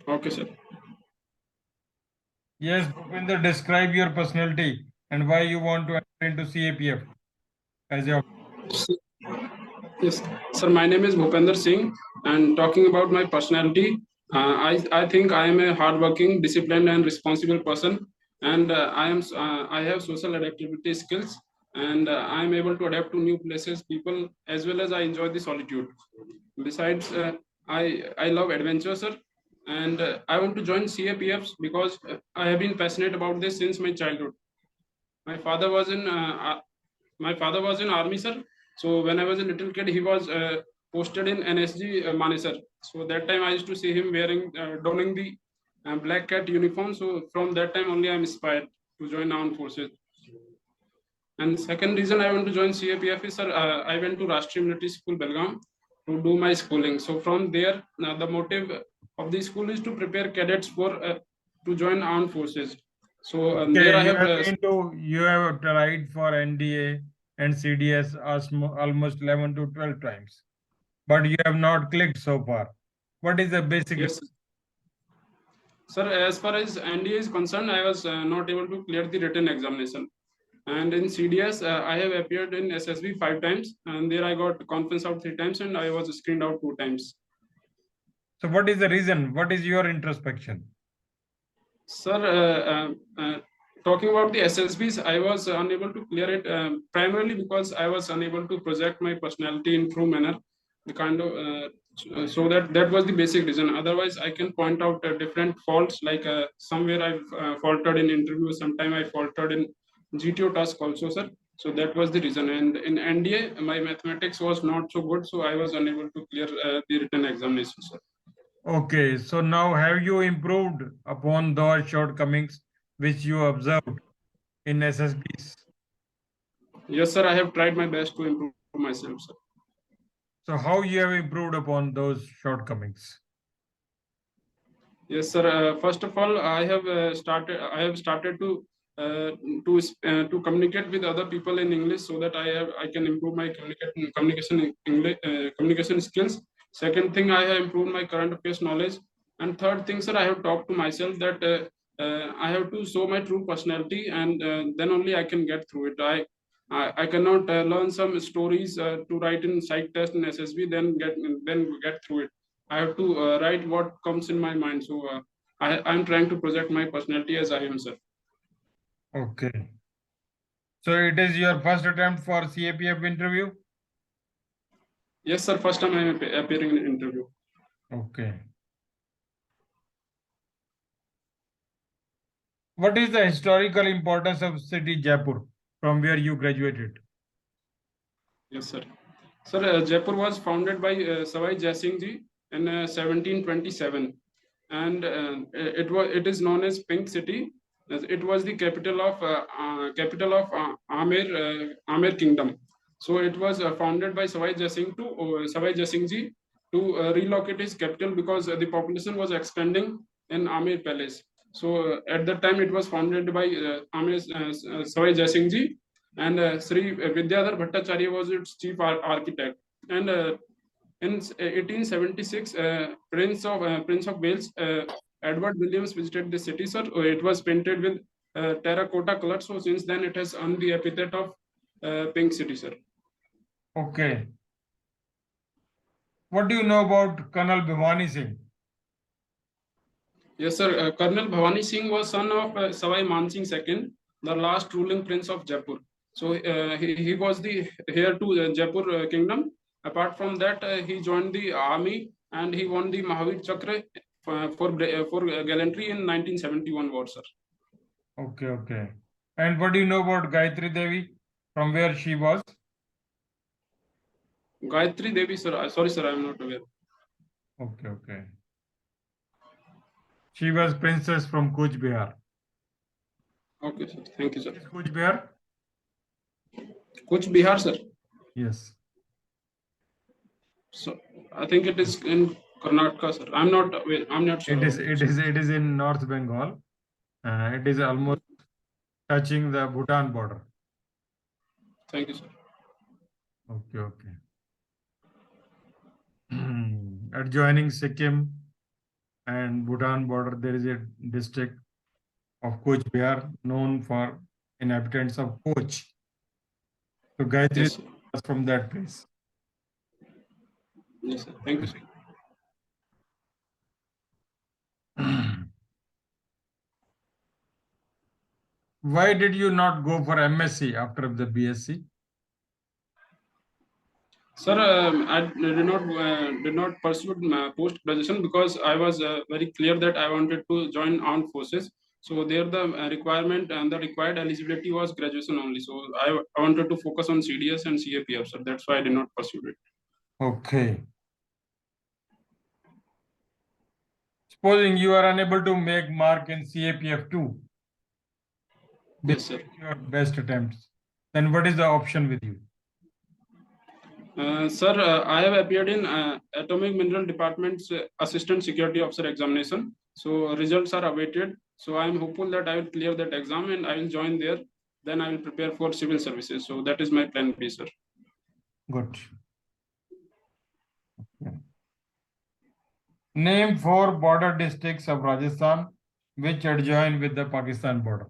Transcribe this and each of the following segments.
Okay, sir. Yes, Bhupinder, describe your personality and why you want to enter into CAPF as your. Yes, sir. My name is Bhupinder Singh, and talking about my personality, I think I am a hardworking, disciplined, and responsible person, and I have social adaptability skills, and I am able to adapt to new places, people, as well as I enjoy the solitude. Besides, I love adventure, sir, and I want to join CAPFs because I have been passionate about this since my childhood. My father was in my father was in army, sir. So when I was a little kid, he was posted in NSG Manesar. So that time I used to see him wearing donning the black cat uniform. So from that time only I'm inspired to join armed forces. And second reason I want to join CAPF is, sir, I went to Rashtriya Military School Belgaum to do my schooling. So from there, the motive of the school is to prepare cadets for to join armed forces. So there Okay, I have you have tried for NDA and CDS almost 11 to 12 times, but you have not clicked so far. What is the basic? yes. Sir, as far as NDA is concerned, I was not able to clear the written examination. And in CDS, I have appeared in SSB 5 times, and there I got conference out 3 times, and I was screened out 2 times. So what is the reason? What is your introspection? Sir, talking about the SSBs, I was unable to clear it primarily because I was unable to project my personality in true manner. The kind of so that was the basic reason. Otherwise, I can point out different faults. Like somewhere I've faltered in interview, sometime I faltered in GTO task also, sir. So that was the reason. And in NDA, my mathematics was not so good, so I was unable to clear the written examination, sir. Okay, so now have you improved upon those shortcomings which you observed in SSBs? Yes, sir. I have tried my best to improve myself, sir. So how you have improved upon those shortcomings? Yes, sir. First of all, I have started. I have started uh, to communicate with other people in English so that I can improve my communication skills. Second thing, I have improved my current affairs knowledge. And third thing, sir, I have talked to myself that I have to show my true personality, and then only I can get through it. I cannot learn some stories to write in psych test in SSB, then get through it. I have to write what comes in my mind. So I'm trying to project my personality as I am, sir. Okay. So it is your first attempt for CAPF interview? Yes, sir. First time I'm appearing in an interview. Okay. What is the historical importance of city Jaipur from where you graduated? Yes, sir. Sir, Jaipur was founded by Savai Jai Singh ji in 1727, and it is known as Pink City. It was the capital of Amer Kingdom. So it was founded by Savai Jai Singh ji to relocate his capital because the population was expanding in Amer Palace. So at that time, it was founded by Savai Jai Singh ji, and Sri Vidyadhar Bhattacharya was its chief architect. And in 1876, Prince of Wales, Edward Williams visited the city. Sir, it was painted with terracotta color. So since then, it has earned the epithet of Pink City, sir. Okay. What do you know about Colonel Bhivani Singh? Yes, sir. Colonel Bhavani Singh was son of Savai Man Singh II, the last ruling prince of Jaipur. So he was the heir to Jaipur kingdom. Apart from that, he joined the army and he won the Mahavir Chakra for gallantry in 1971 war, sir. Okay, okay. And what do you know about Gayatri Devi from where she was? Gayatri Devi, sir. Sorry, sir, I am not aware. Okay, okay. She was princess from Kuch Bihar. Okay, sir. Thank you, sir. Is Kuch Bihar? Kuch Bihar, sir. Yes. So I think it is in Karnataka, sir. I'm not aware. I'm not sure It is about it, it sir. is it is in North Bengal. It is almost touching the Bhutan border. Thank you, sir. Okay, okay. Adjoining Sikkim. and Bhutan border, there is a district of Coach Bihar known for inhabitants of Coach. So Gayatri Yes, is sir. from that place. Yes, sir. Thank you, sir. Why did you not go for MSc after the BSc? Sir, I did not pursue post graduation because I was very clear that I wanted to join armed forces. So there the requirement and the required eligibility was graduation only. So I wanted to focus on CDS and CAPF. So that's why I did not pursue it. Okay. Supposing you are unable to make mark in CAPF2, Yes, sir. despite your best attempts, then what is the option with you? Sir, I have appeared in Atomic Mineral Department's Assistant Security Officer examination. So results are awaited. So I am hopeful that I will clear that exam and I will join there. Then I will prepare for civil services. So that is my plan B, sir. Good. Name 4 border districts of Rajasthan which adjoin with the Pakistan border.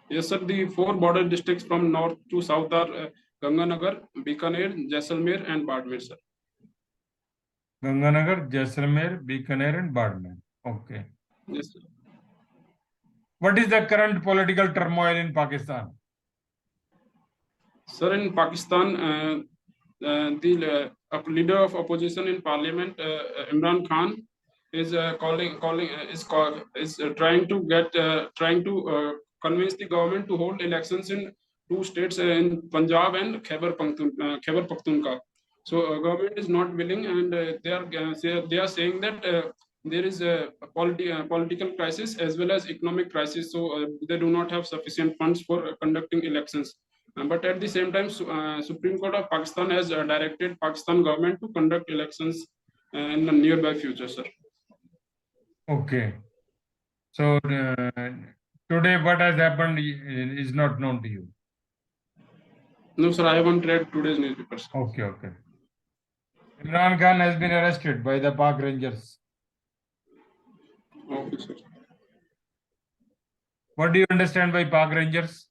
Yes, sir. The 4 border districts from north to south are Ganganagar, Bikaner, Jaisalmer, and Badmer, sir. Ganganagar, Jaisalmer, Bikaner, and Badmer. Okay. Yes, sir. What is the current political turmoil in Pakistan? Sir, in Pakistan, the leader of opposition in parliament, Imran Khan, is trying to convince the government to hold elections in 2 states in Punjab and Khyber Pakhtunkhwa. So government is not willing, and they are saying that there is a political crisis as well as economic crisis. So they do not have sufficient funds for conducting elections. But at the same time, Supreme Court of Pakistan has directed Pakistan government to conduct elections in the nearby future, sir. Okay. So today what has happened is not known to you. No, sir, I haven't read today's newspapers. Okay, okay. Imran Khan has been arrested by the Pak Rangers. Okay, sir. What do you understand by Pak Rangers?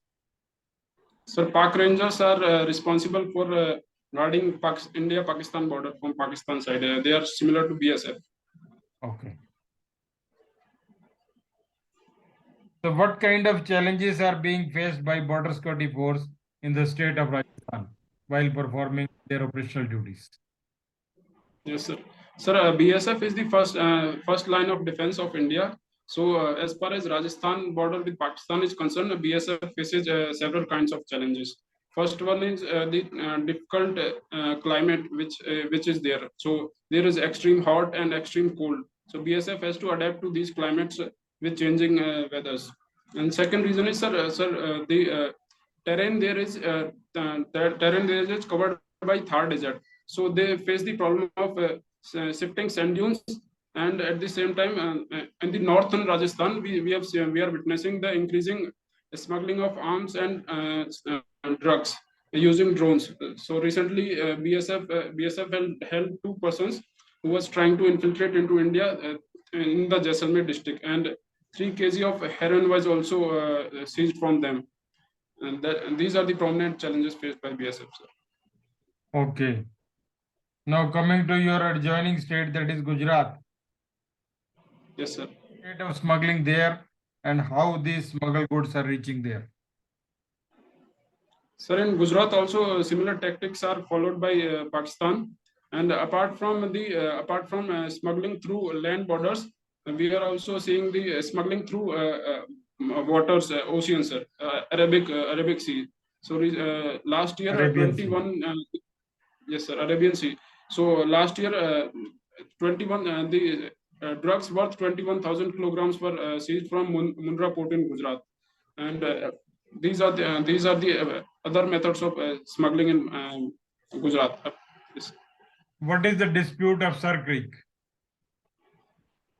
Sir, Pak Rangers are responsible for guarding India-Pakistan border from Pakistan side. They are similar to BSF. Okay. So what kind of challenges are being faced by border security force in the state of Rajasthan while performing their operational duties? Yes, sir. Sir, BSF is the first line of defense of India. So, as far as Rajasthan border with Pakistan is concerned, BSF faces several kinds of challenges. First one is the difficult climate which is there. So there is extreme hot and extreme cold. So BSF has to adapt to these climates with changing weathers. And second reason is, the terrain there is terrain there is covered by Thar desert. So they face the problem of shifting sand dunes, and at the same time, in the northern Rajasthan, we are witnessing the increasing smuggling of arms and drugs using drones. So recently, BSF held 2 persons who was trying to infiltrate into India in the Jaisalmer district, and 3 kg of heroin was also seized from them. And these are the prominent challenges faced by BSF, sir. Okay. Now coming to your adjoining state, that is Gujarat. Yes, sir. State of smuggling there and how these smuggled goods are reaching there. Sir, in Gujarat also similar tactics are followed by Pakistan. And apart from smuggling through land borders, we are also seeing the smuggling through waters, oceans, sir, Arabic Sea. So last year, Arabian Sea. 21, yes, sir, Arabian Sea. So last year, 21 the drugs worth 21,000 kilograms were seized from Mundra port in Gujarat, and these are the other methods of smuggling in Gujarat. Yes. What is the dispute of Sir Creek?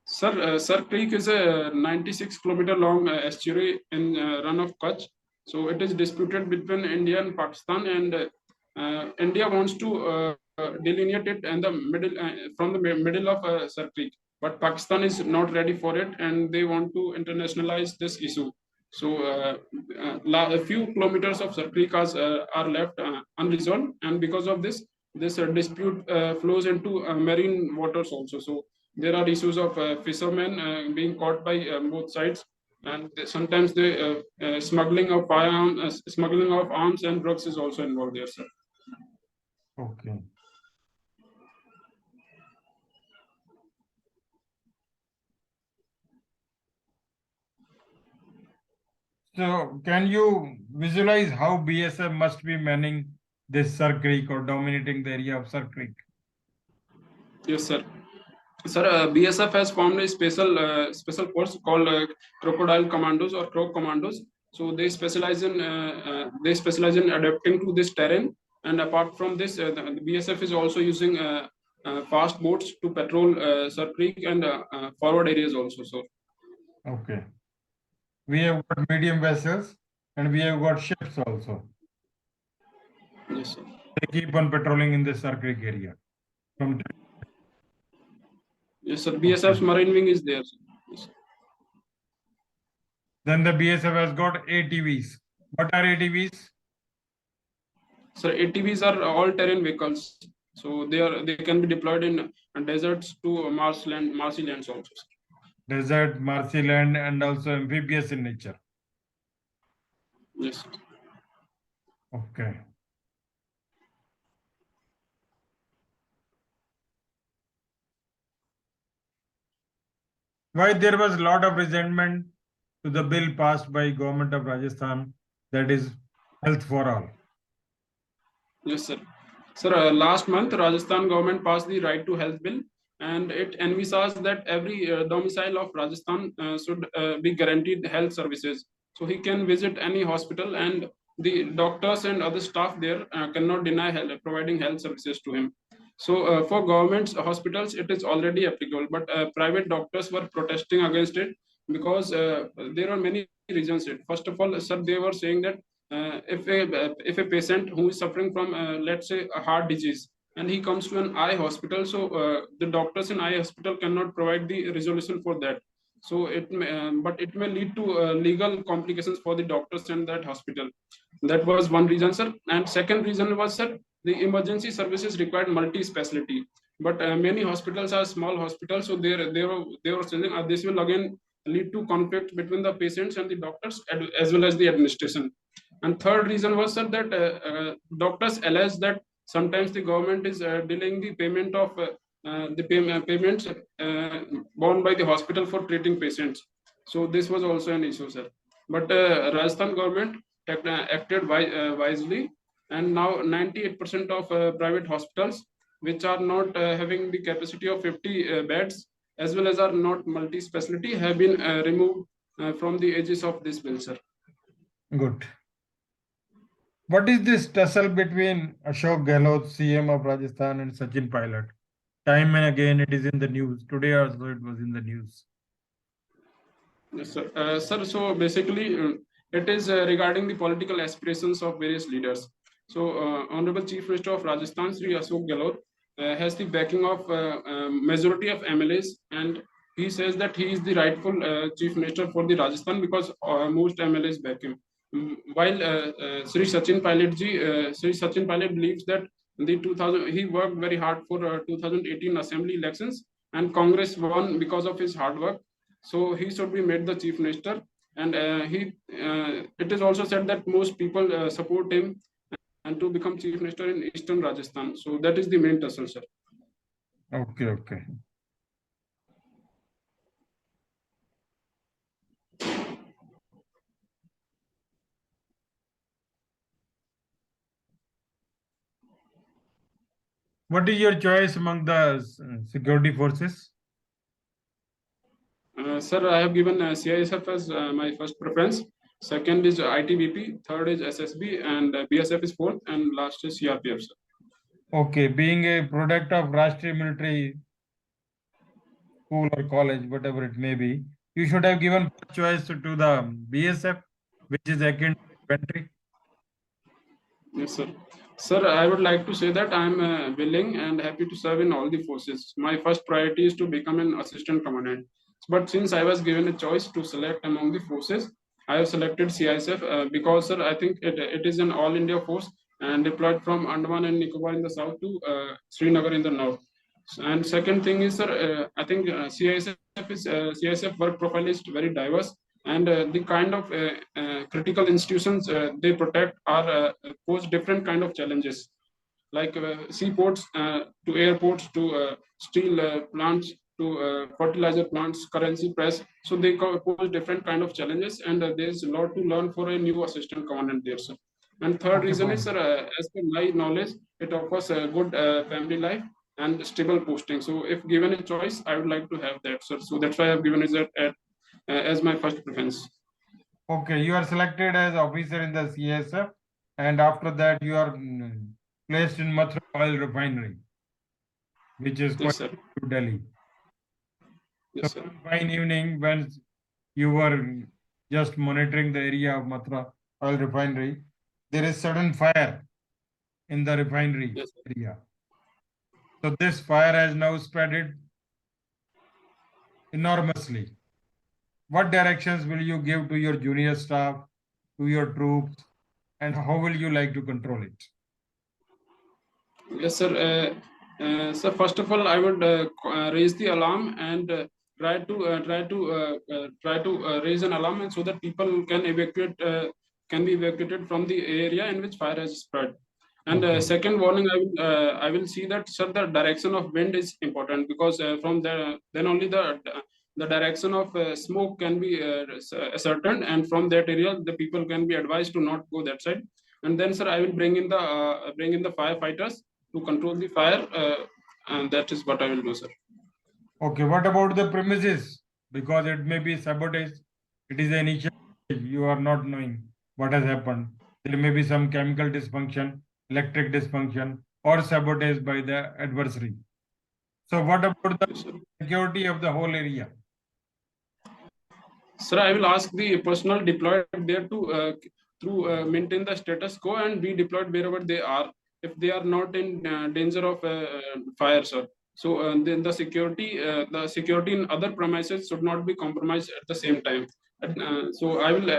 Sir, Sir Creek is a 96-kilometer long estuary in run of Kutch. So it is disputed between India and Pakistan, and India wants to delineate it in the middle from the middle of Sir Creek. but Pakistan is not ready for it, and they want to internationalize this issue. So a few kilometers of Sarkrikas are left unresolved, and because of this, this dispute flows into marine waters also. So there are issues of fishermen being caught by both sides, and sometimes the smuggling of arms and drugs is also involved there, sir. Okay. So can you visualize how BSF must be manning this Sir Creek or dominating the area of Sir Creek? Yes, sir. Sir, BSF has formed a special force called Crocodile Commandos or Croc Commandos. So they specialize in adapting to this terrain. And apart from this, the BSF is also using fast boats to patrol Sir Creek and forward areas also. So Okay. We have got medium vessels and we have got ships also. yes, sir. They keep on patrolling in the Sir Creek area. From Yes, sir. BSF's Marine Wing is there. Yes. Then the BSF has got ATVs. What are ATVs? Sir, ATVs are all-terrain vehicles. So they can be deployed in deserts to marshy lands also, sir. Desert, marshy land, and also amphibious in nature. Yes, sir. Okay. Why there was a lot of resentment to the bill passed by government of Rajasthan, that is health for all. Yes, sir. Sir, last month, Rajasthan government passed the Right to Health Bill, and it envisages that every domicile of Rajasthan should be guaranteed health services. So he can visit any hospital, and the doctors and other staff there cannot deny providing health services to him. So for government hospitals, it is already applicable, but private doctors were protesting against it because there are many reasons. First of all, sir, they were saying that if a patient who is suffering from let's say a heart disease and he comes to an eye hospital, so the doctors in eye hospital cannot provide the resolution for that. So but it may lead to legal complications for the doctors in that hospital. That was one reason, sir. And second reason was, sir, the emergency services required multi-specialty, but many hospitals are small hospitals, so they were saying this will again lead to conflict between the patients and the doctors as well as the administration. And third reason was, sir, that doctors allege that sometimes the government is delaying the payment of payments borne by the hospital for treating patients. So this was also an issue, sir. But Rajasthan government acted wisely, and now 98% of private hospitals, which are not having the capacity of 50 beds, as well as are not multi-specialty, have been removed from the edges of this bill, sir. Good. What is this tussle between Ashok Gehlot, CM of Rajasthan, and Sachin Pilot? Time and again it is in the news. Today also it was in the news. Yes, sir. Sir, so basically, it is regarding the political aspirations of various leaders. So, Honorable Chief Minister of Rajasthan, Sri Ashok Gehlot, has the backing of majority of MLAs, and he says that he is the rightful Chief Minister for the Rajasthan because most MLAs back him. While Sri Sachin Pilot believes that the 2000 he worked very hard for 2018 Assembly elections, and Congress won because of his hard work, so he should be made the chief minister. And it is also said that most people support him and to become chief minister in eastern Rajasthan. So that is the main tussle, sir. Okay, okay. What is your choice among the security forces? Sir, I have given CISF as my first preference. Second is ITBP, third is SSB, and BSF is fourth, and last is CRPF, sir. Okay, being a product of Rashtriya Military School or college, whatever it may be, you should have given choice to the BSF, which is akin to infantry. Yes, sir. Sir, I would like to say that I am willing and happy to serve in all the forces. My first priority is to become an assistant commandant. But since I was given a choice to select among the forces, I have selected CISF because, sir, I think it is an all India force and deployed from Andaman and Nicobar in the south to Srinagar in the north. And second thing is, sir, I think CISF work profile is very diverse, and the kind of critical institutions they protect are pose different kind of challenges, like seaports to airports to steel plants to fertilizer plants, currency press. So they pose different kind of challenges, and there is a lot to learn for a new assistant commandant there, sir. And third Okay, reason is, fine. sir, as per my knowledge, it offers a good family life and stable posting. So if given a choice, I would like to have that, sir. So that's why I have given it as my first preference. Okay, you are selected as officer in the CSF, and after that you are placed in Mathura Oil Refinery, which is quite Yes, sir. to Delhi. So Yes, sir. one fine evening, when you were just monitoring the area of Mathura Oil Refinery, there is sudden fire in the refinery Yes, sir. area. So this fire has now spread enormously. What directions will you give to your junior staff, to your troops, and how will you like to control it? Yes, sir. So first of all, I would raise the alarm and try to raise an alarm, and so that people can be evacuated from the area in which fire has spread. And Okay. second warning, I will see that, sir, the direction of wind is important, because from then only the direction of smoke can be ascertained, and from that area the people can be advised to not go that side. And then, sir, I will bring in the firefighters to control the fire, and that is what I will do, sir. Okay, what about the premises? Because it may be sabotage. It is an initial stage. You are not knowing what has happened. There may be some chemical dysfunction, electric dysfunction, or sabotage by the adversary. So what about the Yes, sir. security of the whole area? Sir, I will ask the personnel deployed there to maintain the status quo and be deployed wherever they are, if they are not in danger of fire, sir. So then the security in other premises should not be compromised at the same time. So I will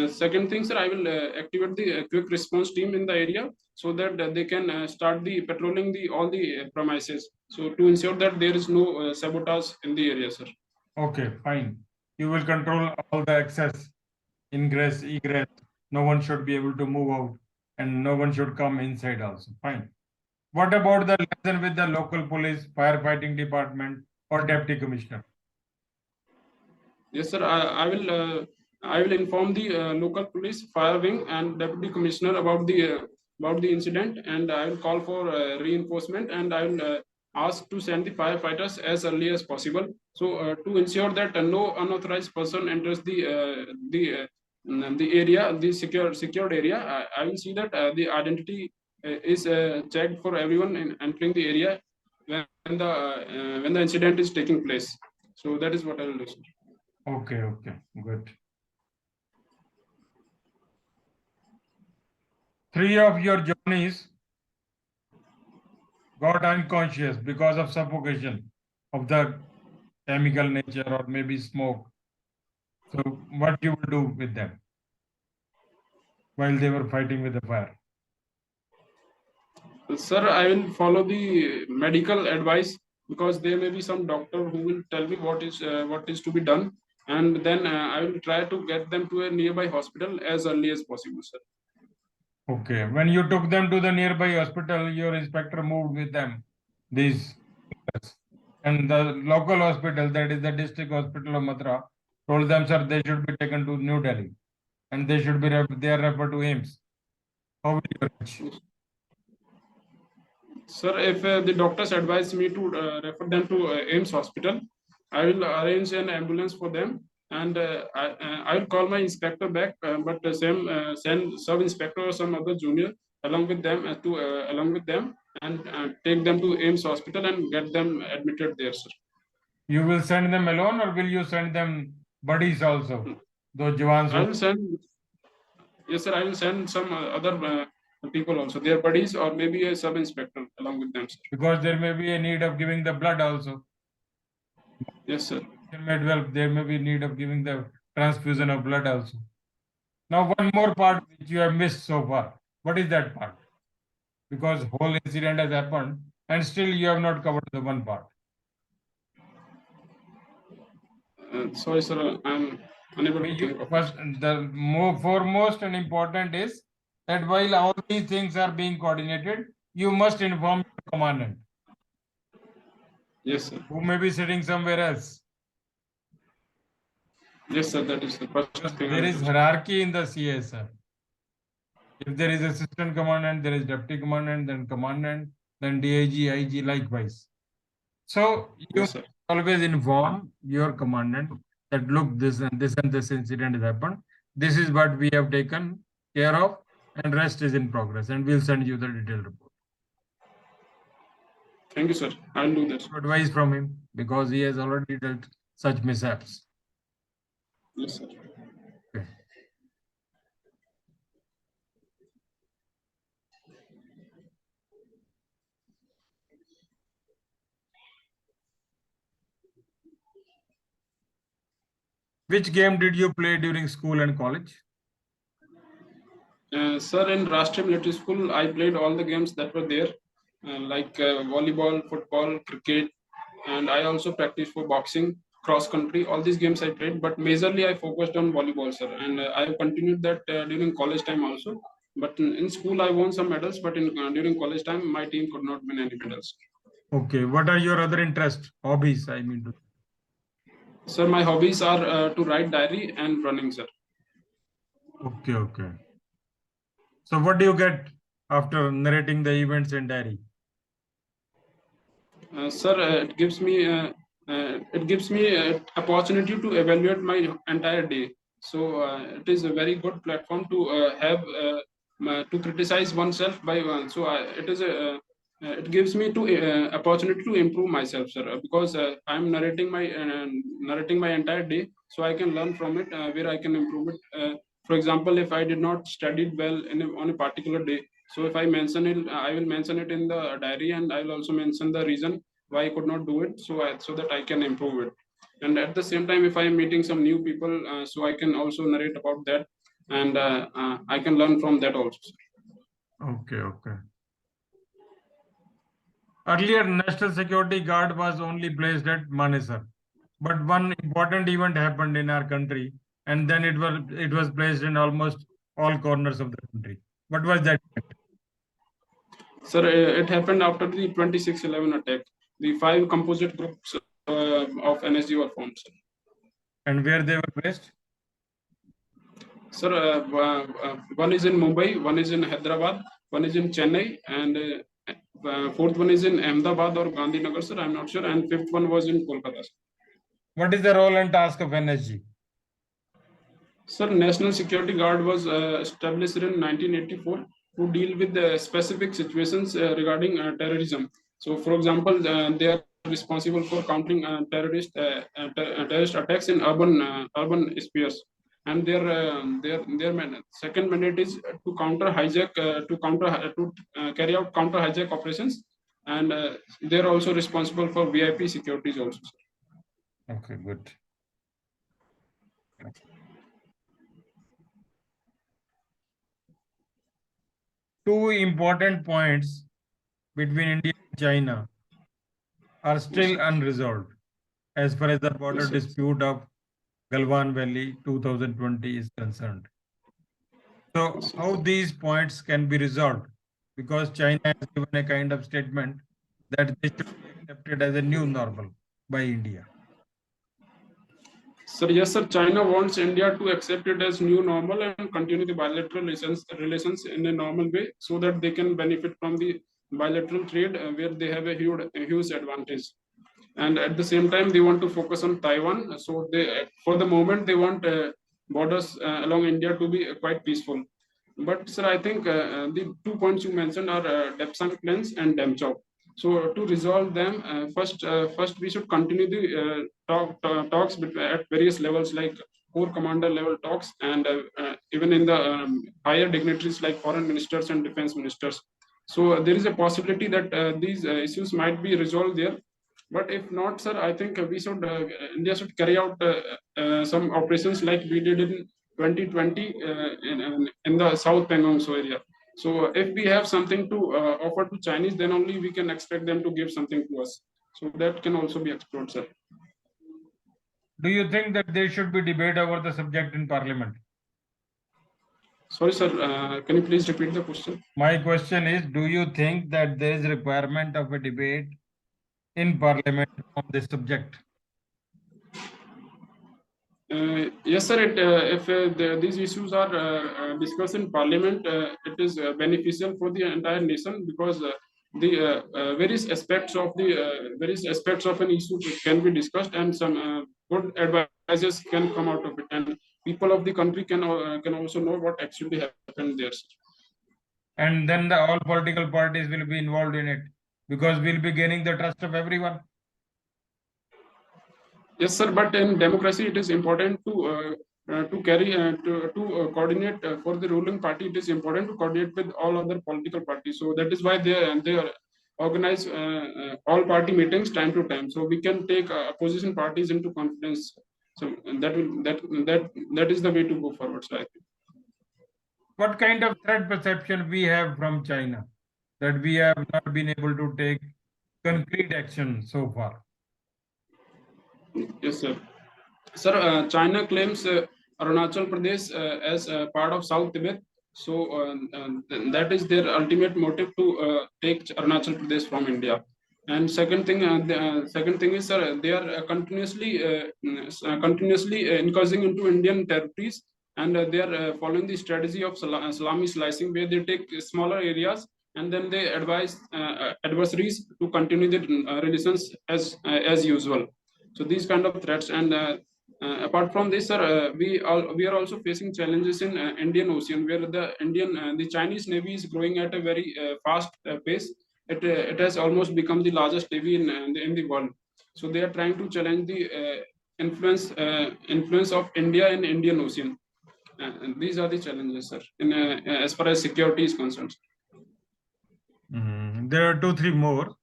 second thing, sir, I will activate the quick response team in the area, so that they can start the patrolling the all the premises. So to ensure that there is no sabotage in the area, sir. Okay, fine. You will control all the access, ingress, egress. No one should be able to move out, and no one should come inside also. Fine. What about the liaison with the local police, firefighting department, or deputy commissioner? Yes, sir. I will inform the local police, fire wing, and deputy commissioner about the incident, and I will call for reinforcement, and I will ask to send the firefighters as early as possible. So to ensure that no unauthorized person enters the area, the secured area, I will see that the identity is checked for everyone in entering the area when the incident is taking place. So that is what I will do, sir. Okay, okay, good. Three of your journeys got unconscious because of suffocation of the chemical nature or maybe smoke. So what you will do with them while they were fighting with the fire? Sir, I will follow the medical advice, because there may be some doctor who will tell me what is to be done, and then I will try to get them to a nearby hospital as early as possible, sir. Okay, when you took them to the nearby hospital, your inspector moved with them. These and the local hospital, that is the district hospital of Mathura, told them, sir, they should be taken to New Delhi and they should be they are referred to AIMS. How will you arrange? Sir, if the doctors advise me to refer them to AIMS hospital, I will arrange an ambulance for them, and I will call my inspector back, but send sub inspector or some other junior along with them along with them, and take them to AIMS hospital and get them admitted there, sir. You will send them alone or will you send them buddies also? Those Jawans I who will send Yes, sir. I will send some other people also, their buddies, or maybe a sub-inspector along with them, sir. Because there may be a need of giving the blood also. Yes, sir. There may be need of giving the transfusion of blood also. Now, one more part which you have missed so far. What is that part? Because whole incident has happened and still you have not covered the one part. Sorry, sir, I'm unable to think of First, the foremost and important is that while all these things are being coordinated, you must inform your commandant. Yes, sir. Who may be sitting somewhere else. Yes, sir, that is the first thing. There is hierarchy in the CSR. If there is assistant commandant, there is deputy commandant, then DIG, IG, likewise. So you yes, always inform your commandant that look, this and this and this incident has happened. This is what we have taken care of, and rest is in progress, and we'll send you the detailed report. Thank you, sir. I'll do that. Advice from him because he has already dealt such mishaps. Yes, sir. Okay. Which game did you play during school and college? Sir, in Rashtriya Military School, I played all the games that were there, like volleyball, football, cricket, and I also practiced for boxing, cross country. All these games I played, but majorly I focused on volleyball, sir, and I have continued that during college time also. But in school, I won some medals, but in during college time, my team could not win any medals. Okay, what are your other interests, hobbies? I mean, Sir, my hobbies are to write diary and running, sir. okay, okay. So, what do you get after narrating the events in diary? Sir, it gives me opportunity to evaluate my entire day. So it is a very good platform to have to criticize oneself by one. So it gives me to opportunity to improve myself, sir, because I'm narrating my entire day, so I can learn from it where I can improve it. For example, if I did not studied well on a particular day, so if I mention it, I will mention it in the diary, and I will also mention the reason why I could not do it, so that I can improve it. And at the same time, if I am meeting some new people, so I can also narrate about that, and I can learn from that also. Okay, okay. Earlier, National Security Guard was only placed at Manesar, but one important event happened in our country, and then it was placed in almost all corners of the country. What was that? Sir, it happened after the 26/11 attack. The 5 composite groups of NSG were formed. Sir. And where they were placed? Sir, one is in Mumbai, one is in Hyderabad, one is in Chennai, and fourth one is in Ahmedabad or Gandhinagar, sir. I'm not sure. And fifth one was in Kolkata. Sir. What is the role and task of NSG? Sir, National Security Guard was established in 1984 to deal with the specific situations regarding terrorism. So, for example, they are responsible for countering terrorist attacks in urban spheres. And their second mandate is to counter hijack, carry out counter hijack operations, and they're also responsible for VIP securities also. Sir. Okay, good. Two important points between India and China are still unresolved as far as the border dispute of Galwan Valley 2020 is concerned. So how these points can be resolved? Because China has given a kind of statement that they should be accepted as a new normal by India. Sir, yes, sir. China wants India to accept it as new normal and continue the bilateral relations in a normal way, so that they can benefit from the bilateral trade where they have a huge advantage. And at the same time, they want to focus on Taiwan. So for the moment, they want borders along India to be quite peaceful. But sir, I think the 2 points you mentioned are Depsang Plains and Demchok. So to resolve them, first we should continue the talks at various levels like core commander level talks, and even in the higher dignitaries like foreign ministers and defense ministers. So there is a possibility that these issues might be resolved there. But if not, sir, I think India should carry out some operations like we did in 2020 in the South Pangong area. So if we have something to offer to Chinese, then only we can expect them to give something to us. So that can also be explored, sir. Do you think that there should be debate over the subject in parliament? Sorry, sir. Can you please repeat the question? My question is, do you think that there is requirement of a debate in parliament on this subject? Yes, sir. If these issues are discussed in parliament, it is beneficial for the entire nation, because the various aspects of an issue can be discussed, and some good advices can come out of it, and people of the country can also know what actually happened there. And then all political parties will be involved in it, because we'll be gaining the trust of everyone. Yes, sir. But in democracy, it is important to coordinate for the ruling party. It is important to coordinate with all other political parties. So that is why they organize all party meetings time to time. So we can take opposition parties into confidence. So that is the way to go forward. So I think. What kind of threat perception we have from China that we have not been able to take concrete action so far? Yes, sir. Sir, China claims Arunachal Pradesh as part of South Tibet. So that is their ultimate motive to take Arunachal Pradesh from India. And second thing is, sir, they are continuously incursioning into Indian territories, and they are following the strategy of salami slicing, where they take smaller areas and then they advise adversaries to continue the relations as usual. So these kind of threats, and apart from this, sir, we are also facing challenges in Indian Ocean, where the Chinese Navy is growing at a very fast pace. It has almost become the largest navy in the world. So they are trying to challenge the influence of India in Indian Ocean. And these are the challenges, sir, as far as security is concerned. There are 2-3 more.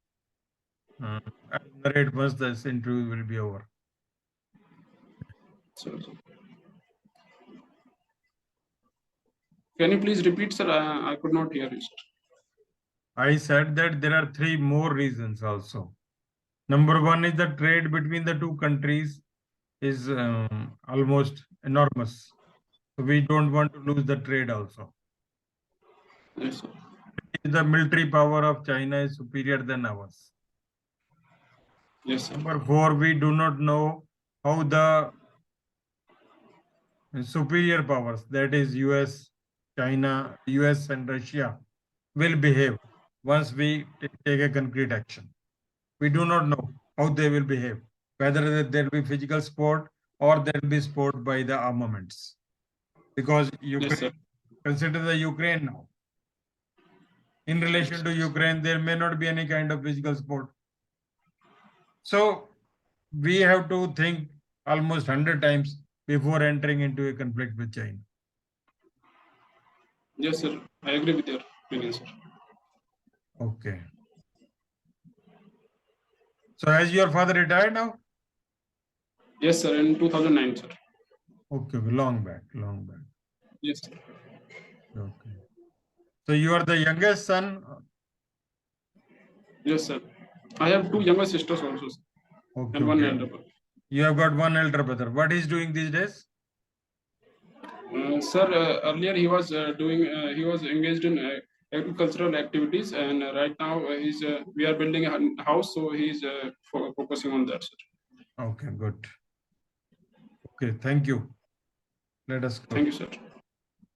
I'll narrate once this interview will be over. So, can you please repeat, sir? I could not hear you, sir. I said that there are 3 more reasons also. Number 1 is the trade between the two countries is almost enormous. So we don't want to lose the trade also. Yes, sir. The military power of China is superior than ours. Yes, sir. Number 4, we do not know how the superior powers, that is US, China, US and Russia, will behave once we take a concrete action. We do not know how they will behave, whether there will be physical support or there will be support by the armaments. Because Ukraine, consider the Ukraine now. In relation to Ukraine, there may not be any kind of physical support. So we have to think almost 100 times before entering into a conflict with China. Yes, sir. I agree with your opinion, sir. Okay. So has your father retired now? Yes, sir. In 2009, sir. Okay, long back. Yes, sir. Okay. So you are the youngest son? Yes, sir. I have 2 younger sisters also, sir. Okay, and 1 elder brother. You have got 1 elder brother. What is doing these days? Sir, earlier he was engaged in agricultural activities, and right now we are building a house, so he's focusing on that, sir. Okay, good. Okay, thank you. Let us go. Thank you, sir.